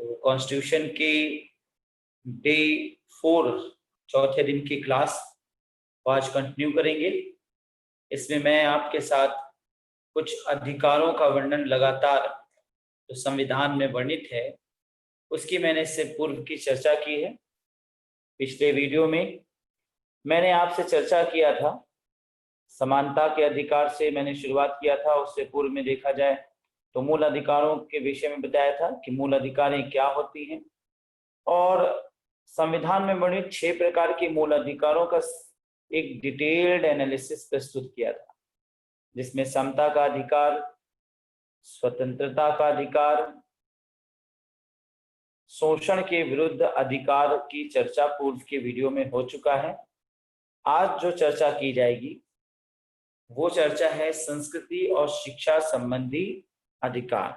तो कॉन्स्टिट्यूशन के डे 4 चौथे दिन की क्लास आज कंटिन्यू करेंगे। इसमें मैं आपके साथ कुछ अधिकारों का वर्णन लगातार जो संविधान में वर्णित है उसकी मैंने इससे पूर्व की चर्चा की है। पिछले वीडियो में मैंने आपसे चर्चा किया था, समानता के अधिकार से मैंने शुरुआत किया था। उससे पूर्व में देखा जाए तो मूल अधिकारों के विषय में बताया था कि मूल अधिकारें क्या होती हैं, और संविधान में वर्णित 6 प्रकार के मूल अधिकारों का एक डिटेल्ड एनालिसिस प्रस्तुत किया था, जिसमें समता का अधिकार, स्वतंत्रता का अधिकार, शोषण के विरुद्ध अधिकार की चर्चा पूर्व के वीडियो में हो चुका है। आज जो चर्चा की जाएगी वो चर्चा है संस्कृति और शिक्षा संबंधी अधिकार।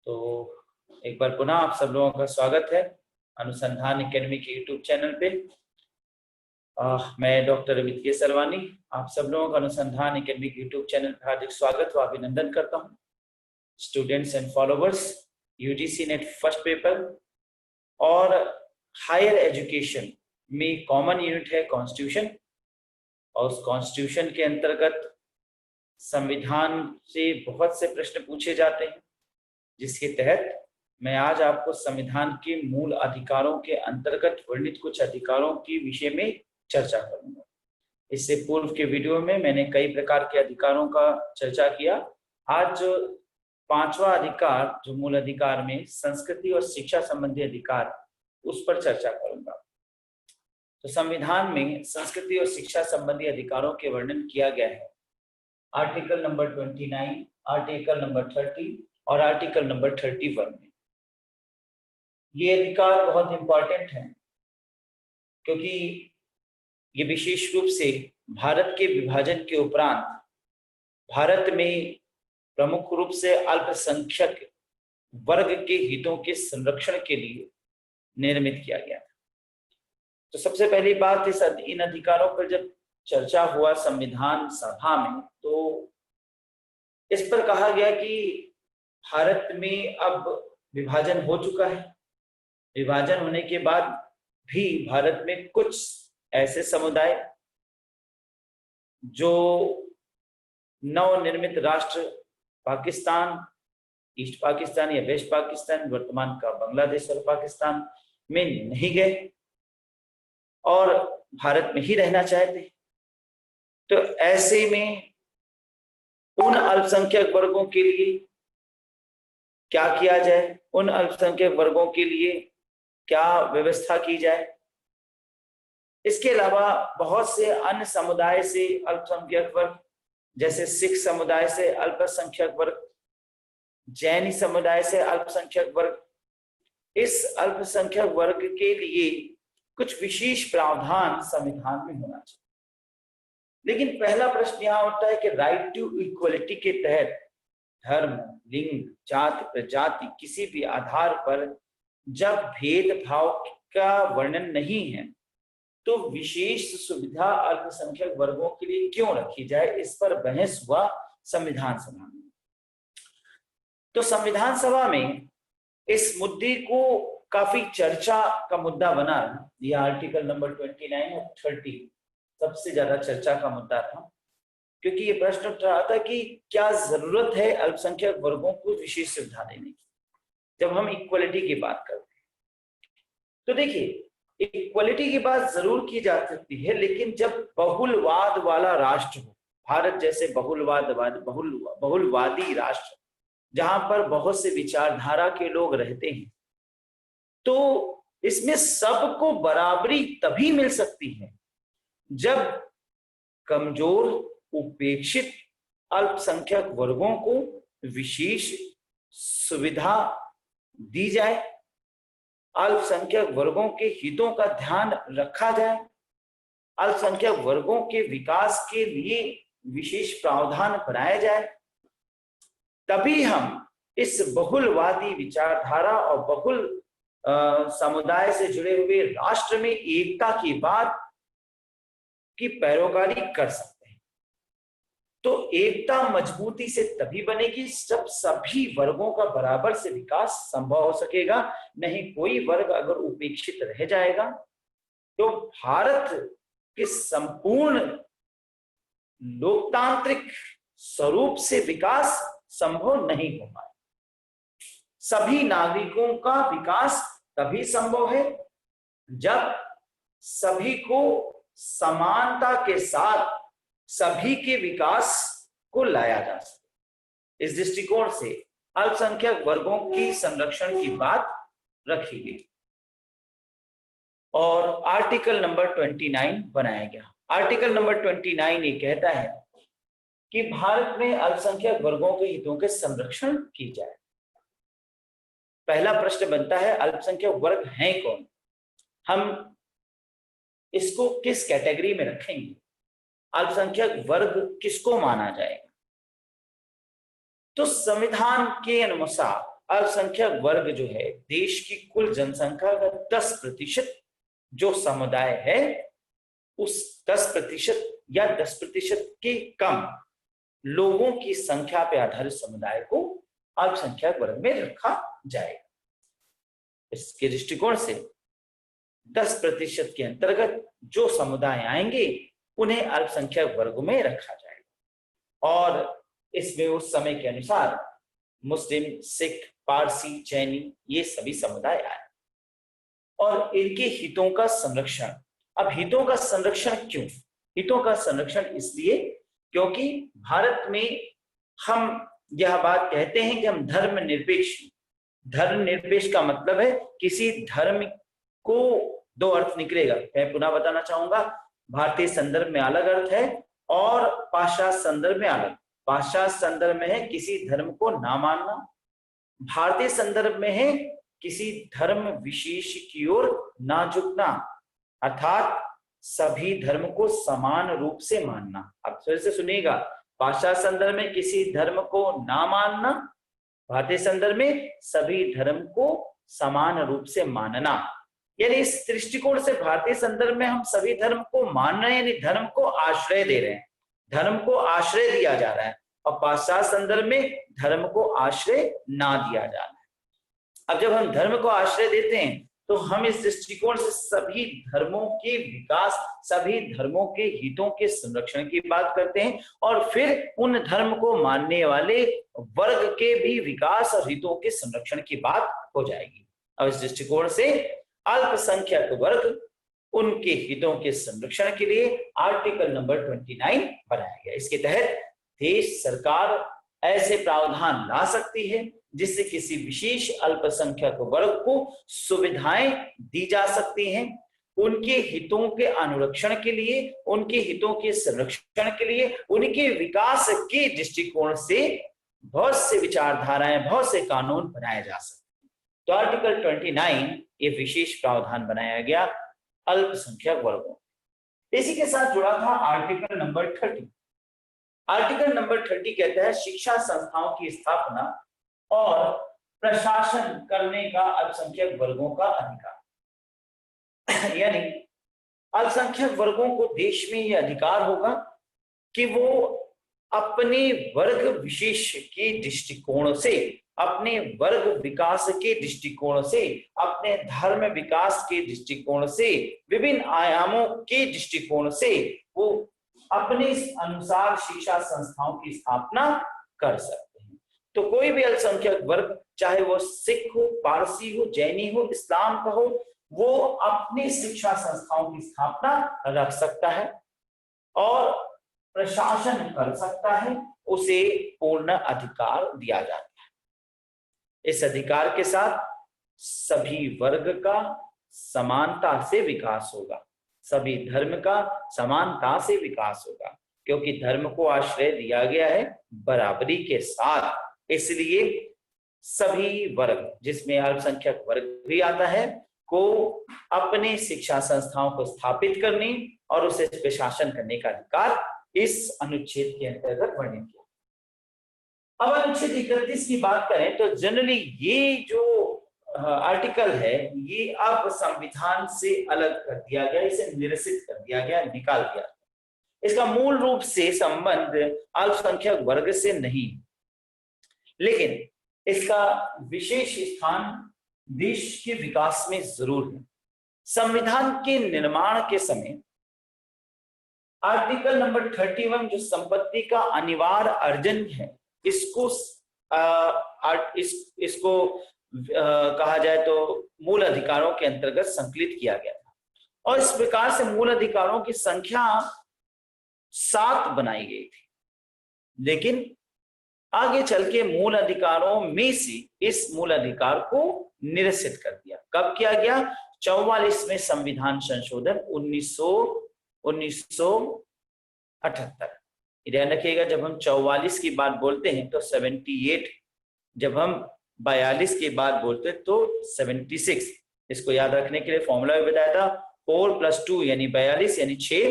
तो एक बार पुनः आप सब लोगों का स्वागत है अनुसंधान एकेडमी के यूट्यूब चैनल पे। मैं डॉक्टर रवित के सरवानी आप सब लोगों का अनुसंधान एकेडमी के यूट्यूब चैनल पर हार्दिक स्वागत व अभिनंदन करता हूँ। Students and followers, UGC net first paper और हायर एजुकेशन में कॉमन यूनिट है कॉन्स्टिट्यूशन, और उस कॉन्स्टिट्यूशन के अंतर्गत संविधान से बहुत से प्रश्न पूछे जाते हैं, जिसके तहत मैं आज आपको संविधान के मूल अधिकारों के अंतर्गत वर्णित कुछ अधिकारों के विषय में चर्चा करूंगा। इससे पूर्व के वीडियो में मैंने कई प्रकार के अधिकारों का चर्चा किया। आज जो 5वां अधिकार जो मूल अधिकार में संस्कृति और शिक्षा संबंधी अधिकार, उस पर चर्चा करूंगा। तो संविधान में संस्कृति और शिक्षा संबंधी अधिकारों के वर्णन किया गया है आर्टिकल नंबर 29, आर्टिकल नंबर 30 और आर्टिकल नंबर 31 में। ये अधिकार बहुत इंपॉर्टेंट है क्योंकि ये विशेष रूप से भारत के विभाजन के उपरांत भारत में प्रमुख रूप से अल्पसंख्यक वर्ग के हितों के संरक्षण के लिए निर्मित किया गया था। तो सबसे पहली बात, इन अधिकारों पर जब चर्चा हुआ संविधान सभा में, तो इस पर कहा गया कि भारत में अब विभाजन हो चुका है। विभाजन होने के बाद भी भारत में कुछ ऐसे समुदाय जो नवनिर्मित राष्ट्र पाकिस्तान, ईस्ट पाकिस्तान या वेस्ट पाकिस्तान, वर्तमान का बांग्लादेश और पाकिस्तान में नहीं गए और भारत में ही रहना चाहते। तो ऐसे में उन अल्पसंख्यक वर्गों के लिए क्या किया जाए, उन अल्पसंख्यक वर्गों के लिए क्या व्यवस्था की जाए। इसके अलावा बहुत से अन्य समुदाय से अल्पसंख्यक वर्ग, जैसे सिख समुदाय से अल्पसंख्यक वर्ग, जैनी समुदाय से अल्पसंख्यक वर्ग, इस अल्पसंख्यक वर्ग के लिए कुछ विशेष प्रावधान संविधान में होना चाहिए। लेकिन पहला प्रश्न यहां उठता है कि राइट टू इक्वलिटी के तहत धर्म, लिंग, जाति, प्रजाति किसी भी आधार पर जब भेदभाव का वर्णन नहीं है तो विशेष सुविधा अल्पसंख्यक वर्गों के लिए क्यों रखी जाए, इस पर बहस हुआ संविधान सभा में। तो संविधान सभा में इस मुद्दे को काफी चर्चा का मुद्दा बना। यह आर्टिकल नंबर 29 और 30 सबसे ज्यादा चर्चा का मुद्दा था, क्योंकि ये प्रश्न उठ रहा था कि क्या जरूरत है अल्पसंख्यक वर्गों को विशेष सुविधा देने की जब हम इक्वलिटी की बात करते हैं। तो देखिए, इक्वलिटी की बात जरूर की जा सकती है, लेकिन जब बहुलवाद वाला राष्ट्र हो, भारत जैसे बहुलवादी राष्ट्र जहां पर बहुत से विचारधारा के लोग रहते हैं, तो इसमें सबको बराबरी तभी मिल सकती है जब कमजोर, उपेक्षित अल्पसंख्यक वर्गों को विशेष सुविधा दी जाए, अल्पसंख्यक वर्गों के हितों का ध्यान रखा जाए, अल्पसंख्यक वर्गों के विकास के लिए विशेष प्रावधान बनाया जाए। तभी हम इस बहुलवादी विचारधारा और बहुल समुदाय से जुड़े हुए राष्ट्र में एकता की बात की पैरोकारी कर सकते हैं। तो एकता मजबूती से तभी बनेगी जब सभी वर्गों का बराबर से विकास संभव हो सकेगा। नहीं कोई वर्ग अगर उपेक्षित रह जाएगा तो भारत के संपूर्ण लोकतांत्रिक स्वरूप से विकास संभव नहीं हो पाए। सभी नागरिकों का विकास तभी संभव है जब सभी को समानता के साथ सभी के विकास को लाया जा सके। इस दृष्टिकोण से अल्पसंख्यक वर्गों की संरक्षण की बात रखी गई और आर्टिकल नंबर 29 बनाया गया। आर्टिकल नंबर 29 ये कहता है कि भारत में अल्पसंख्यक वर्गों के हितों के संरक्षण की जाए। पहला प्रश्न बनता है अल्पसंख्यक वर्ग हैं कौन, हम इसको किस कैटेगरी में रखेंगे, अल्पसंख्यक वर्ग किसको माना जाएगा। तो संविधान के अनुसार अल्पसंख्यक वर्ग जो है देश की कुल जनसंख्या का 10% जो समुदाय है उस 10% या 10% के कम लोगों की संख्या पर आधारित समुदाय को अल्पसंख्यक वर्ग में रखा जाएगा। इसके दृष्टिकोण से 10% के अंतर्गत जो समुदाय आएंगे उन्हें अल्पसंख्यक वर्ग में रखा जाएगा और इसमें उस समय के अनुसार मुस्लिम, सिख, पारसी, जैनी ये सभी समुदाय आए और इनके हितों का संरक्षण। अब हितों का संरक्षण क्यों? हितों का संरक्षण इसलिए क्योंकि भारत में हम यह बात कहते हैं कि हम धर्मनिरपेक्ष। धर्मनिरपेक्ष का मतलब है किसी धर्म को दो अर्थ निकलेगा, मैं पुनः बताना चाहूंगा। भारतीय संदर्भ में अलग अर्थ है और पाश्चात्य संदर्भ में अलग। पाश्चात्य संदर्भ में है किसी धर्म को ना मानना, भारतीय संदर्भ में है किसी धर्म विशेष की ओर ना झुकना, अर्थात सभी धर्म को समान रूप से मानना। अब फिर से सुनिएगा, पाश्चात्य संदर्भ में किसी धर्म को ना मानना, भारतीय संदर्भ में सभी धर्म को समान रूप से मानना। यानी इस दृष्टिकोण से भारतीय संदर्भ में हम सभी धर्म को मान रहे हैं, यानी धर्म को आश्रय दे रहे हैं, धर्म को आश्रय दिया जा रहा है। और पाश्चात्य संदर्भ में धर्म को आश्रय ना दिया जा रहा है। अब जब हम धर्म को आश्रय देते हैं तो हम इस दृष्टिकोण से सभी धर्मों के विकास, सभी धर्मों के हितों के संरक्षण की बात करते हैं और फिर उन धर्म को मानने वाले वर्ग के भी विकास और हितों के संरक्षण की बात हो जाएगी। और इस दृष्टिकोण से अल्पसंख्यक वर्ग उनके हितों के संरक्षण के लिए आर्टिकल नंबर 29 बनाया गया। इसके तहत देश सरकार ऐसे प्रावधान ला सकती है जिससे किसी विशेष अल्पसंख्यक वर्ग को सुविधाएं दी जा सकती हैं। उनके हितों के अनुरक्षण के लिए, उनके हितों के संरक्षण के लिए, उनके विकास के दृष्टिकोण से बहुत से विचारधाराएं, बहुत से कानून बनाए जा सकते हैं। तो आर्टिकल 29 ये विशेष प्रावधान बनाया गया अल्पसंख्यक वर्गों। इसी के साथ जुड़ा था आर्टिकल नंबर 30। आर्टिकल नंबर 30 कहता है शिक्षा संस्थाओं की स्थापना और प्रशासन करने का अल्पसंख्यक वर्गों का अधिकार। यानी अल्पसंख्यक वर्गों को देश में यह अधिकार होगा कि वो अपने वर्ग विशेष के दृष्टिकोण से, अपने वर्ग विकास के दृष्टिकोण से, अपने धर्म विकास के दृष्टिकोण से, विभिन्न आयामों के दृष्टिकोण से वो अपने अनुसार शिक्षा संस्थाओं की स्थापना कर सकते हैं। तो कोई भी अल्पसंख्यक वर्ग, चाहे वो सिख हो, पारसी हो, जैनी हो, इस्लाम का हो, वो अपनी शिक्षा संस्थाओं की स्थापना रख सकता है और प्रशासन कर सकता है, उसे पूर्ण अधिकार दिया जाता है। इस अधिकार के साथ सभी वर्ग का समानता से विकास होगा, सभी धर्म का समानता से विकास होगा, क्योंकि धर्म को आश्रय दिया गया है बराबरी के साथ। इसलिए सभी वर्ग, जिसमें अल्पसंख्यक वर्ग भी आता है, को अपने शिक्षा संस्थाओं को स्थापित करने और उसे प्रशासन करने का अधिकार इस अनुच्छेद के अंतर्गत वर्णित किया। अब अनुच्छेद 31 की बात करें तो जनरली ये जो आर्टिकल है ये अब संविधान से अलग कर दिया गया, इसे निरसित कर दिया गया, निकाल दिया। इसका मूल रूप से संबंध अल्पसंख्यक वर्ग से नहीं, लेकिन इसका विशेष स्थान देश के विकास में जरूर है। संविधान के निर्माण के समय आर्टिकल नंबर 31 जो संपत्ति का अनिवार्य अर्जन है, इसको इसको कहा जाए तो मूल अधिकारों के अंतर्गत संकलित किया गया था, और इस प्रकार से मूल अधिकारों की संख्या 7 बनाई गई थी। लेकिन आगे चल के मूल अधिकारों में से इस मूल अधिकार को निरसित कर दिया। कब किया गया? 44 में संविधान संशोधन 1978। ध्यान रखिएगा, जब हम 44 की बात बोलते हैं तो 78, जब हम 42 की बात बोलते हैं तो 76। इसको याद रखने के लिए फॉर्मूला भी बताया था, 4 + 2 यानी 42 यानी 6,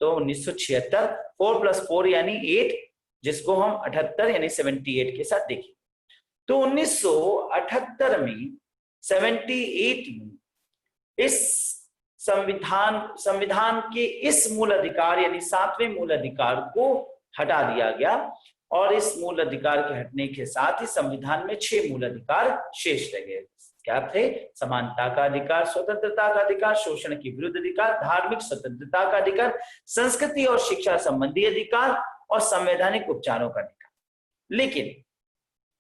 तो 1976। 4 + 4 यानी 8, जिसको हम 78 यानी 78 के साथ देखें। तो 1978 में 78 में इस संविधान के इस मूल अधिकार यानी 7वें मूल अधिकार को हटा दिया गया, और इस मूल अधिकार के हटने के साथ ही संविधान में 6 मूल अधिकार शेष रह गए। क्या थे? समानता का अधिकार, स्वतंत्रता का अधिकार, शोषण के विरुद्ध अधिकार, धार्मिक स्वतंत्रता का अधिकार, संस्कृति और शिक्षा संबंधी अधिकार और संवैधानिक उपचारों का अधिकार। लेकिन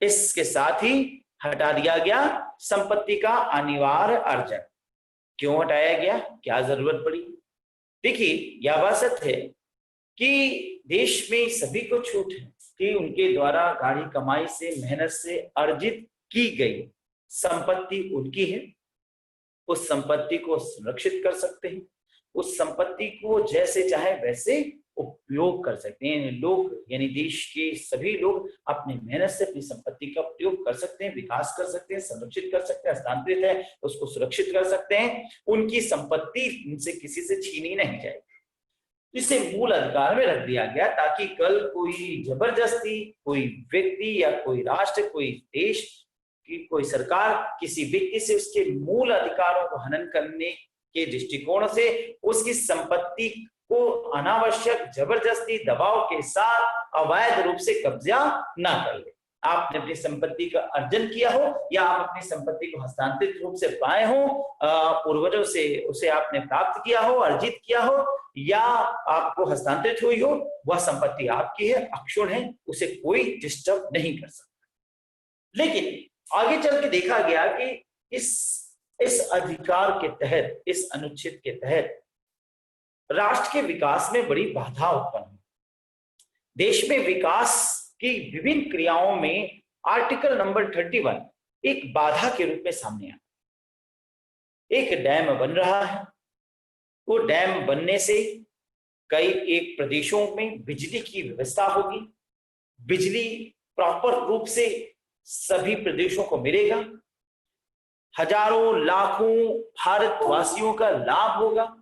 इसके साथ ही हटा दिया गया संपत्ति का अनिवार्य अर्जन। क्यों हटाया गया? क्या जरूरत पड़ी? देखिए, यह बात सत्य है कि देश में सभी को छूट है कि उनके द्वारा गाढ़ी कमाई से, मेहनत से अर्जित की गई संपत्ति उनकी है। उस संपत्ति को संरक्षित कर सकते हैं, उस संपत्ति को जैसे चाहे वैसे उपयोग कर सकते हैं। लोग यानी देश के सभी लोग अपनी मेहनत से अपनी संपत्ति का उपयोग कर सकते हैं, विकास कर सकते हैं, संरक्षित कर सकते हैं, हस्तांतरित है उसको सुरक्षित कर सकते हैं। उनकी संपत्ति उनसे किसी से छीनी नहीं जाएगी। इसे मूल अधिकार में रख दिया गया ताकि कल कोई जबरदस्ती कोई व्यक्ति या कोई राष्ट्र, कोई देश की कोई सरकार किसी व्यक्ति से उसके मूल अधिकारों को हनन करने के दृष्टिकोण से उसकी संपत्ति को अनावश्यक जबरदस्ती दबाव के साथ अवैध रूप से कब्जा ना कर ले। आपने अपनी संपत्ति का अर्जन किया हो या आप अपनी संपत्ति को हस्तांतरित रूप से पाए हो, पूर्वजों से उसे आपने प्राप्त किया हो, अर्जित किया हो, या आपको हस्तांतरित हुई हो, वह संपत्ति आपकी है, अक्षुण्ण है, उसे कोई डिस्टर्ब नहीं कर सकता। लेकिन आगे चल के देखा गया कि इस अधिकार के तहत, इस अनुच्छेद के तहत राष्ट्र के विकास में बड़ी बाधा उत्पन्न हुई। देश में विकास की विभिन्न क्रियाओं में आर्टिकल नंबर 31 एक बाधा के रूप में सामने आया। एक डैम बन रहा है, वो डैम बनने से कई एक प्रदेशों में बिजली की व्यवस्था होगी, बिजली प्रॉपर रूप से सभी प्रदेशों को मिलेगा, हजारों लाखों भारतवासियों का लाभ होगा,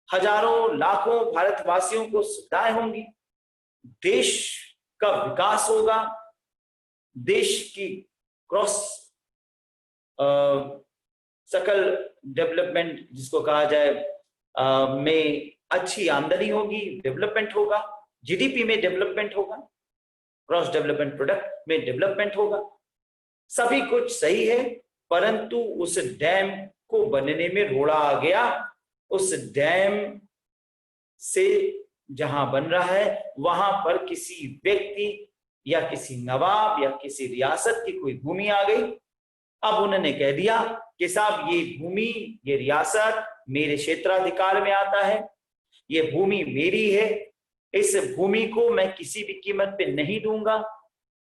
हजारों लाखों भारतवासियों को सुविधाएं होंगी, देश का विकास होगा, देश की क्रॉस सकल डेवलपमेंट जिसको कहा जाए में अच्छी आमदनी होगी, डेवलपमेंट होगा, जीडीपी में डेवलपमेंट होगा, क्रॉस डेवलपमेंट प्रोडक्ट में डेवलपमेंट होगा। सभी कुछ सही है, परंतु उस डैम को बनने में रोड़ा आ गया। उस डैम से जहां बन रहा है वहां पर किसी व्यक्ति या किसी नवाब या किसी रियासत की कोई भूमि आ गई। अब उन्होंने कह दिया कि साहब ये भूमि, ये रियासत मेरे क्षेत्राधिकार में आता है, ये भूमि मेरी है, इस भूमि को मैं किसी भी कीमत पे नहीं दूंगा।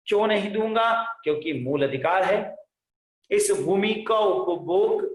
क्यों नहीं दूंगा? क्योंकि मूल अधिकार है। इस भूमि का उपभोग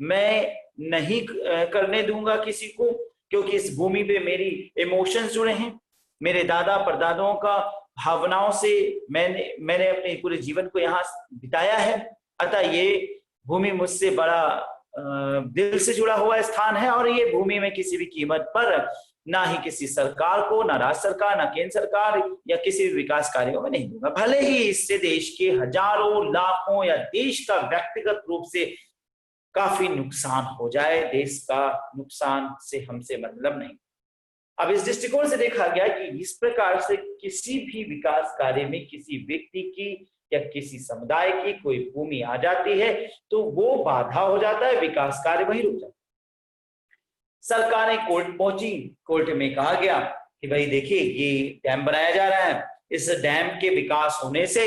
मैं नहीं करने दूंगा किसी को, क्योंकि इस भूमि पे मेरी इमोशंस जुड़े हैं, मेरे दादा परदादाओं का भावनाओं से मैंने अपने पूरे जीवन को यहाँ बिताया है। अतः ये भूमि मुझसे बड़ा दिल से जुड़ा हुआ स्थान है, और ये भूमि में किसी भी कीमत पर ना ही किसी सरकार को, ना राज्य सरकार, ना केंद्र सरकार या किसी भी विकास कार्यों में नहीं दूंगा। भले ही इससे देश के हजारों लाखों या देश का व्यक्तिगत रूप से काफी नुकसान हो जाए, देश का नुकसान से हमसे मतलब नहीं। अब इस दृष्टिकोण से देखा गया कि इस प्रकार से किसी भी विकास कार्य में किसी व्यक्ति की या किसी समुदाय की कोई भूमि आ जाती है तो वो बाधा हो जाता है, विकास कार्य वहीं रुक जाता है। सरकारें कोर्ट पहुंची, कोर्ट में कहा गया कि भाई देखिए ये डैम बनाया जा रहा है, इस डैम के विकास होने से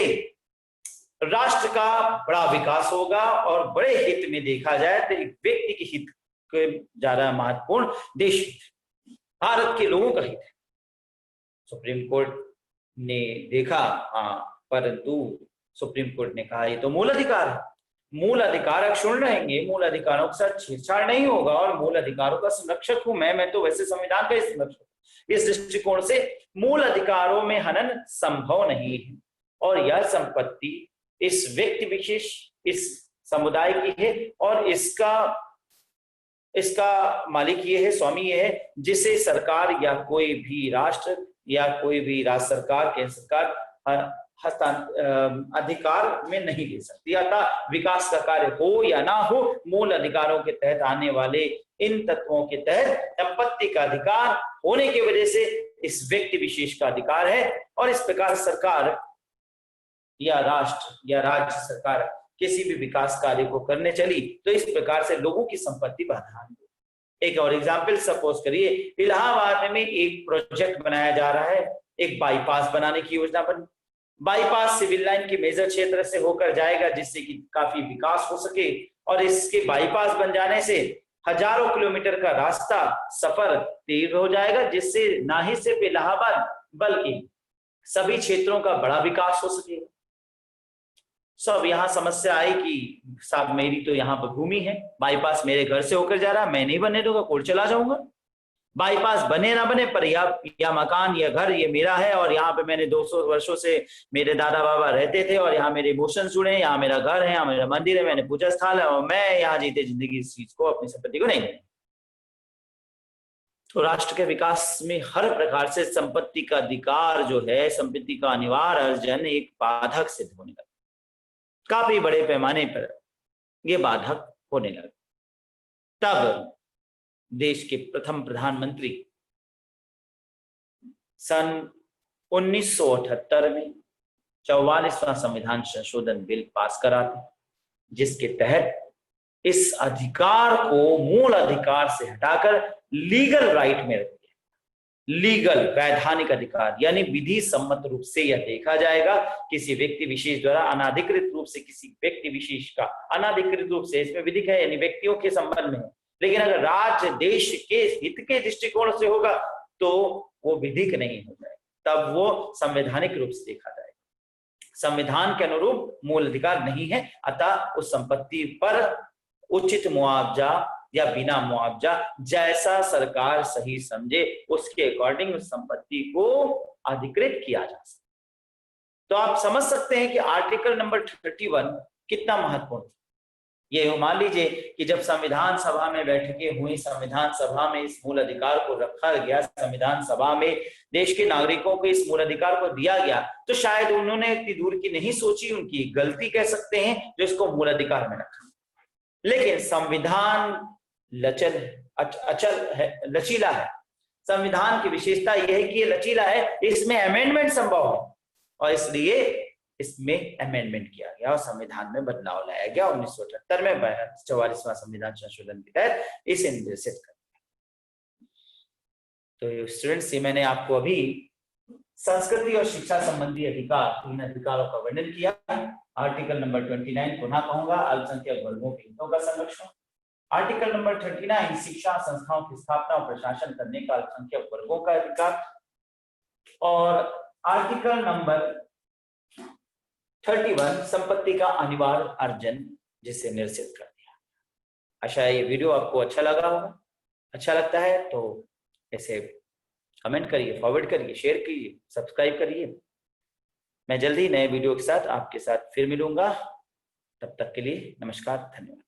राष्ट्र का बड़ा विकास होगा और बड़े हित में देखा जाए तो एक व्यक्ति के हित के ज्यादा महत्वपूर्ण देश हित, भारत के लोगों का हित है। सुप्रीम कोर्ट ने देखा, हाँ, परंतु सुप्रीम कोर्ट ने कहा ये तो मूल अधिकार है, मूल अधिकार अक्षुण्ण रहेंगे, मूल अधिकारों के साथ छेड़छाड़ नहीं होगा और मूल अधिकारों का संरक्षक हूं मैं तो वैसे संविधान का संरक्षक। इस दृष्टिकोण से मूल अधिकारों में हनन संभव नहीं है और यह संपत्ति इस व्यक्ति विशेष, इस समुदाय की है और इसका मालिक ये है, स्वामी ये है, जिसे सरकार या कोई भी राष्ट्र या कोई भी राज्य सरकार, केंद्र सरकार अधिकार में नहीं ले सकती। अतः विकास का कार्य हो या ना हो, मूल अधिकारों के तहत आने वाले इन तत्वों के तहत संपत्ति का अधिकार होने की वजह से इस व्यक्ति विशेष का अधिकार है और इस प्रकार सरकार या राष्ट्र या राज्य सरकार किसी भी विकास कार्य को करने चली तो इस प्रकार से लोगों की संपत्ति बाधा। एक और एग्जाम्पल सपोज करिए, इलाहाबाद में एक प्रोजेक्ट बनाया जा रहा है, एक बाईपास बनाने की योजना बनी। बाईपास सिविल लाइन के मेजर क्षेत्र से होकर जाएगा जिससे कि काफी विकास हो सके और इसके बाईपास बन जाने से हजारों किलोमीटर का रास्ता सफर तेज हो जाएगा जिससे ना ही सिर्फ इलाहाबाद बल्कि सभी क्षेत्रों का बड़ा विकास हो सकेगा। सब यहाँ समस्या आई कि साहब मेरी तो यहाँ पर भूमि है, बाईपास मेरे घर से होकर जा रहा है, मैं नहीं बनने दूंगा, कोर्ट चला जाऊंगा। बाईपास बने ना बने पर या मकान या घर ये मेरा है और यहाँ पे मैंने 200 वर्षों से मेरे दादा बाबा रहते थे और यहाँ मेरे इमोशंस जुड़े हैं, यहाँ मेरा घर है, यहाँ मेरा मंदिर है, मैंने पूजा स्थल है और मैं यहाँ जीते जिंदगी इस चीज को, अपनी संपत्ति को नहीं दें। तो राष्ट्र के विकास में हर प्रकार से संपत्ति का अधिकार जो है, संपत्ति का अनिवार्य अर्जन एक बाधक सिद्ध होने लगा, काफी बड़े पैमाने पर ये बाधक होने लगा। तब देश के प्रथम प्रधानमंत्री सन 1978 में 44वां संविधान संशोधन बिल पास कराते जिसके तहत इस अधिकार को मूल अधिकार से हटाकर लीगल राइट में रख दिया। लीगल वैधानिक अधिकार यानी विधि सम्मत रूप से यह देखा जाएगा किसी व्यक्ति विशेष द्वारा अनाधिकृत रूप से किसी व्यक्ति विशेष का, अनाधिकृत रूप से इसमें विधिक है यानी व्यक्तियों के संबंध में, लेकिन अगर राज्य देश के हित के दृष्टिकोण से होगा तो वो विधिक नहीं हो जाए, तब वो संवैधानिक रूप से देखा जाएगा। संविधान के अनुरूप मूल अधिकार नहीं है, अतः उस संपत्ति पर उचित मुआवजा या बिना मुआवजा जैसा सरकार सही समझे उसके अकॉर्डिंग उस संपत्ति को अधिकृत किया जा सकता। तो आप समझ सकते हैं कि आर्टिकल नंबर 31 कितना महत्वपूर्ण है। ये मान लीजिए कि जब संविधान सभा में बैठकें हुई, संविधान सभा में इस मूल अधिकार को रखा गया, संविधान सभा में देश के नागरिकों को इस मूल अधिकार को दिया गया, तो शायद उन्होंने इतनी दूर की नहीं सोची, उनकी गलती कह सकते हैं जो इसको मूल अधिकार में रखा। लेकिन संविधान अचल है, लचीला है। संविधान की विशेषता यह है कि ये लचीला है, इसमें अमेंडमेंट संभव है और इसलिए इसमें अमेंडमेंट किया गया और संविधान में बदलाव लाया गया 1978 में 44वां संविधान संशोधन के तहत इसे निर्देशित कर दिया। तो स्टूडेंट्स, ये मैंने आपको अभी संस्कृति और शिक्षा संबंधी अधिकार, तीन अधिकारों का वर्णन किया। आर्टिकल नंबर 29 पुनः कहूंगा, अल्पसंख्यक वर्गों के हितों का संरक्षण। आर्टिकल नंबर 39 शिक्षा संस्थाओं की स्थापना और प्रशासन करने का अल्पसंख्यक वर्गों का अधिकार। और आर्टिकल नंबर 31 संपत्ति का अनिवार्य अर्जन, जिसे निश्चित कर दिया। आशा है ये वीडियो आपको अच्छा लगा होगा। अच्छा लगता है तो इसे कमेंट करिए, फॉरवर्ड करिए, शेयर कीजिए, सब्सक्राइब करिए। मैं जल्दी नए वीडियो के साथ आपके साथ फिर मिलूंगा। तब तक के लिए नमस्कार, धन्यवाद।